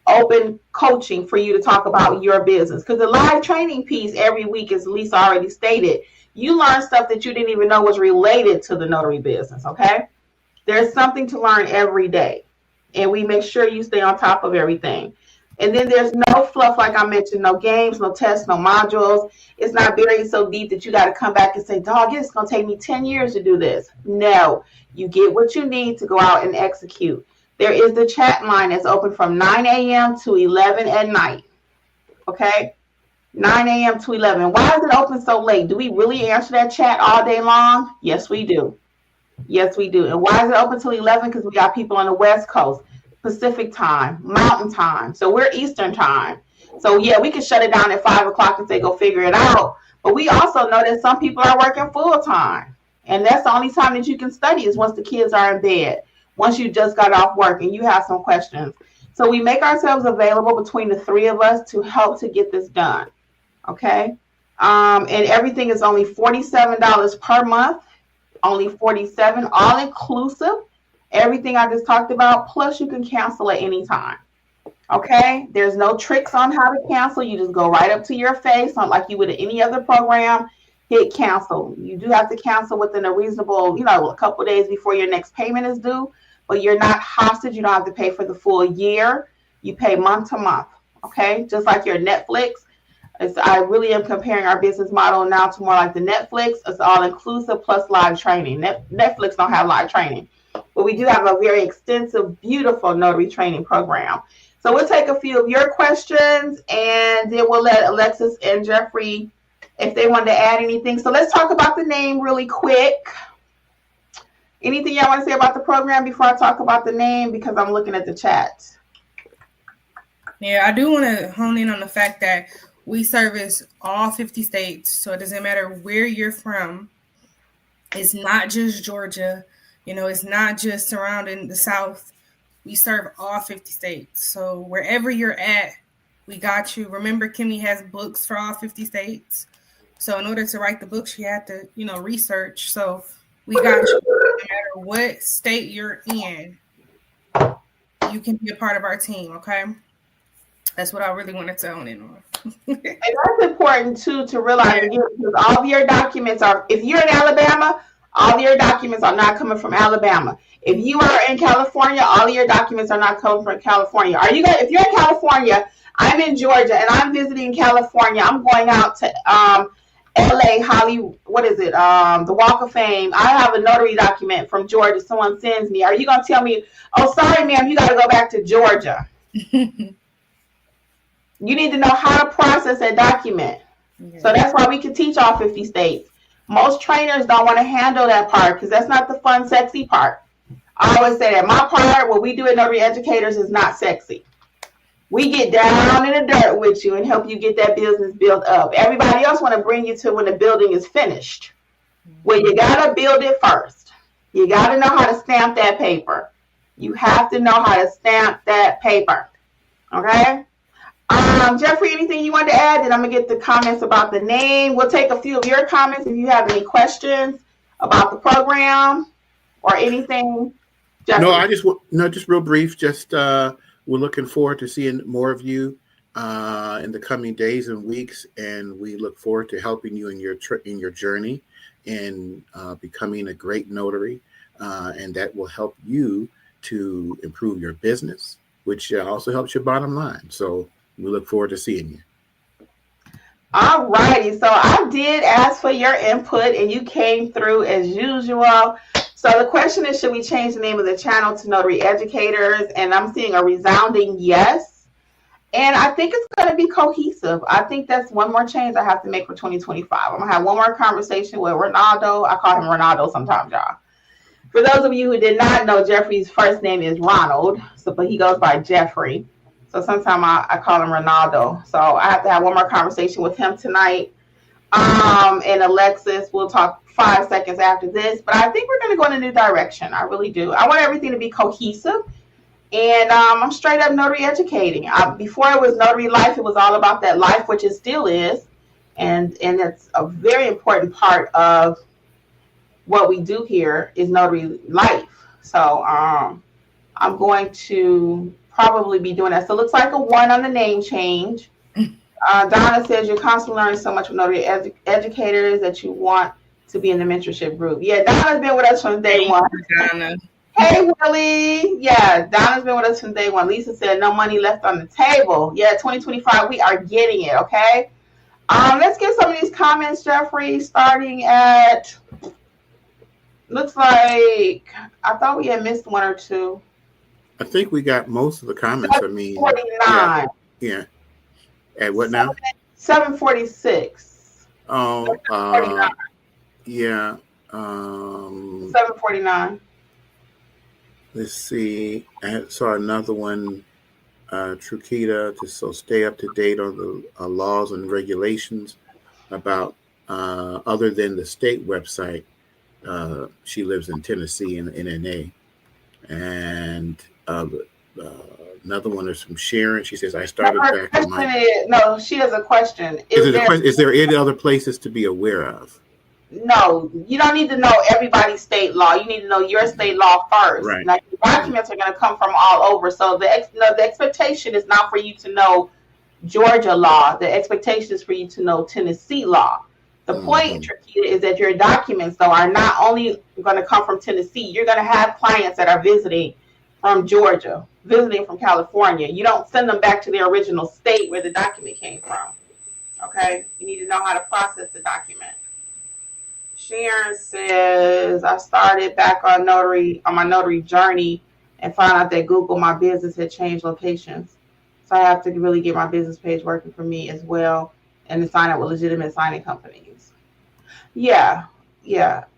open coaching for you to talk about your business. Because the live training piece every week, as Lisa already stated, you learn stuff that you didn't even know was related to the notary business, okay? There's something to learn every day. And we make sure you stay on top of everything. And then there's no fluff, like I mentioned, no games, no tests, no modules. It's not buried so deep that you got to come back and say, dog, it's going to take me 10 years to do this. No, you get what you need to go out and execute. There is the chat line that's open from 9 a.m. to 11 at night. Okay? 9 a.m. to 11. Why is it open so late? Do we really answer that chat all day long? Yes, we do. Yes, we do. And why is it open till 11? Because we got people on the West Coast, Pacific time, Mountain time. So we're Eastern time. So, yeah, we can shut it down at 5 o'clock and say, go figure it out. But we also know that some people are working full time. And that's the only time that you can study is once the kids are in bed. Once you just got off work and you have some questions. So we make ourselves available between the 3 of us to help to get this done. Okay? And everything is only $47 per month. Only $47, all inclusive. Everything I just talked about. Plus you can cancel at any time. Okay? There's no tricks on how to cancel. You just go right up to your face, not like you would at any other program. Hit cancel. You do have to cancel within a reasonable, a couple of days before your next payment is due. But you're not hostage. You don't have to pay for the full year. You pay month to month, okay? Just like your Netflix. I really am comparing our business model now to more like the Netflix. It's all inclusive plus live training. Netflix don't have live training. But we do have a very extensive, beautiful notary training program. So we'll take a few of your questions, and then we'll let Alexis and Jeffrey, if they want to add anything. So let's talk about the name really quick. Anything y'all want to say about the program before I talk about the name? Because I'm looking at the chat. Yeah, I do want to hone in on the fact that we service all 50 states. So it doesn't matter where you're from. It's not just Georgia. It's not just surrounding the South. We serve all 50 states. So wherever you're at, we got you. Remember, Kimmi has books for all 50 states. So in order to write the books, you had to, research. So we got you. No matter what state you're in, you can be a part of our team, okay? That's what I really wanted to hone in on. And that's important, too, to realize, again, because all of your documents are, if you're in Alabama, all of your documents are not coming from Alabama. If you are in California, all of your documents are not coming from California. If you're in California, I'm in Georgia, and I'm visiting California. I'm going out to LA, Hollywood, the Walk of Fame. I have a notary document from Georgia someone sends me. Are you going to tell me, oh, sorry, ma'am, you got to go back to Georgia? You need to know how to process that document. Okay. So that's why we can teach all 50 states. Most trainers don't want to handle that part because that's not the fun, sexy part. I always say that my part, what we do at Notary Educators, is not sexy. We get down in the dirt with you and help you get that business built up. Everybody else want to bring you to when the building is finished. Well, you got to build it first. You got to know how to stamp that paper. You have to know how to stamp that paper. Okay? Jeffrey, anything you want to add? Then I'm going to get the comments about the name. We'll take a few of your comments if you have any questions about the program or anything. Jeffrey. Just real brief. Just we're looking forward to seeing more of you in the coming days and weeks, and we look forward to helping you in your journey in becoming a great notary, and that will help you to improve your business, which also helps your bottom line. So we look forward to seeing you. All righty. So I did ask for your input, and you came through as usual. So the question is, should we change the name of the channel to Notary Educators? And I'm seeing a resounding yes. And I think it's going to be cohesive. I think that's one more change I have to make for 2025. I'm going to have one more conversation with Ronaldo. I call him Ronaldo sometimes, y'all. For those of you who did not know, Jeffrey's first name is Ronald, but he goes by Jeffrey. So sometimes I call him Ronaldo. So I have to have one more conversation with him tonight. And Alexis, we'll talk 5 seconds after this. But I think we're going to go in a new direction. I really do. I want everything to be cohesive. And I'm straight up notary educating. Before it was Notary Life, it was all about that life, which it still is. And it's a very important part of what we do here is Notary Life. So I'm going to probably be doing that. So it looks like a 1 on the name change. Donna says you're constantly learning so much with Notary Educators that you want to be in the mentorship group. Yeah, Donna's been with us from day one. Donna. Hey, Willie. Yeah, Donna's been with us from day one. Lisa said no money left on the table. Yeah, 2025, we are getting it, okay? Let's get some of these comments, Jeffrey, starting at, looks like, I thought we had missed 1 or 2. I think we got most of the comments. 749. Yeah. At what now? 746. Oh, 749. Yeah. 749. Let's see. I saw another one, Trukita, so stay up to date on the laws and regulations about other than the state website. She lives in Tennessee in NNA. And another one is from Sharon. She says, I started back on my... No, she has a question. Is there any other places to be aware of? No, you don't need to know everybody's state law. You need to know your state law first. Right. Now, your documents are going to come from all over. So the expectation is not for you to know Georgia law. The expectation is for you to know Tennessee law. The point, Trukita, is that your documents, though, are not only going to come from Tennessee. You're going to have clients that are visiting from Georgia, visiting from California. You don't send them back to their original state where the document came from. Okay? You need to know how to process the document. Sharon says, I started back on my notary journey and found out that Google My Business had changed locations. So I have to really get my business page working for me as well and to sign up with legitimate signing companies. Yeah.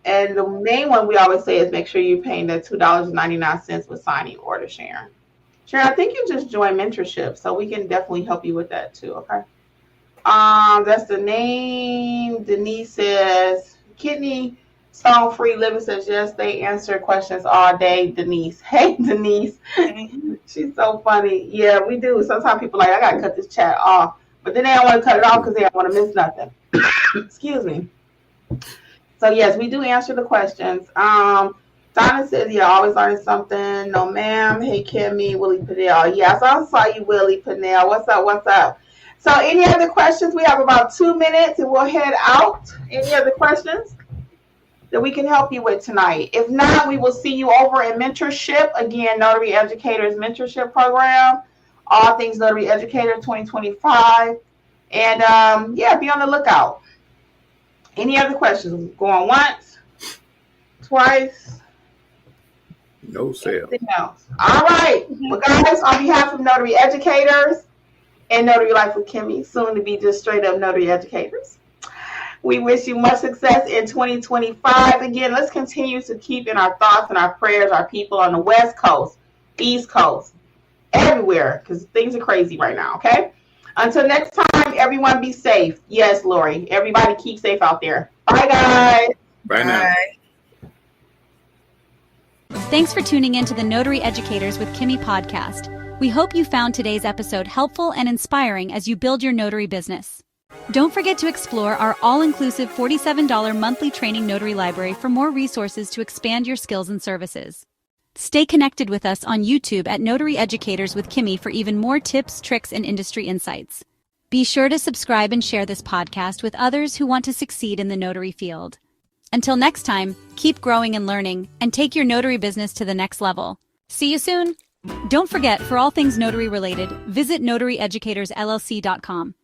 And the main one we always say is make sure you're paying that $2.99 with signing order, Sharon. Sharon, I think you just joined mentorship, so we can definitely help you with that too, okay? That's the name. Denise says, Kidney Stone Free Living says, yes, they answer questions all day, Denise. Hey, Denise. She's so funny. Yeah, we do. Sometimes people are like, I got to cut this chat off. But then they don't want to cut it off because they don't want to miss nothing. Excuse me. So, yes, we do answer the questions. Donna says, yeah, always learning something. No, ma'am. Hey, Kimmi, Willie Pinnell. Yes, I saw you, Willie Pinnell. What's up? So any other questions? We have about 2 minutes and we'll head out. Any other questions that we can help you with tonight? If not, we will see you over in mentorship. Again, Notary Educators Mentorship Program. All things Notary Educator 2025. And be on the lookout. Any other questions? Going once? Twice? No sale. Anything else? All right. Well, guys, on behalf of Notary Educators and Notary Life with Kimmi, soon to be just straight up Notary Educators, we wish you much success in 2025. Again, let's continue to keep in our thoughts and our prayers our people on the West Coast, East Coast, everywhere, because things are crazy right now, okay? Until next time, everyone be safe. Yes, Lori. Everybody keep safe out there. Bye, guys. Bye now. Thanks for tuning in to the Notary Educators with Kimmi podcast. We hope you found today's episode helpful and inspiring as you build your notary business. Don't forget to explore our all-inclusive $47 monthly training notary library for more resources to expand your skills and services. Stay connected with us on YouTube at Notary Educators with Kimmi for even more tips, tricks, and industry insights. Be sure to subscribe and share this podcast with others who want to succeed in the notary field. Until next time, keep growing and learning, and take your notary business to the next level. See you soon! Don't forget, for all things notary related, visit notaryeducatorsllc.com.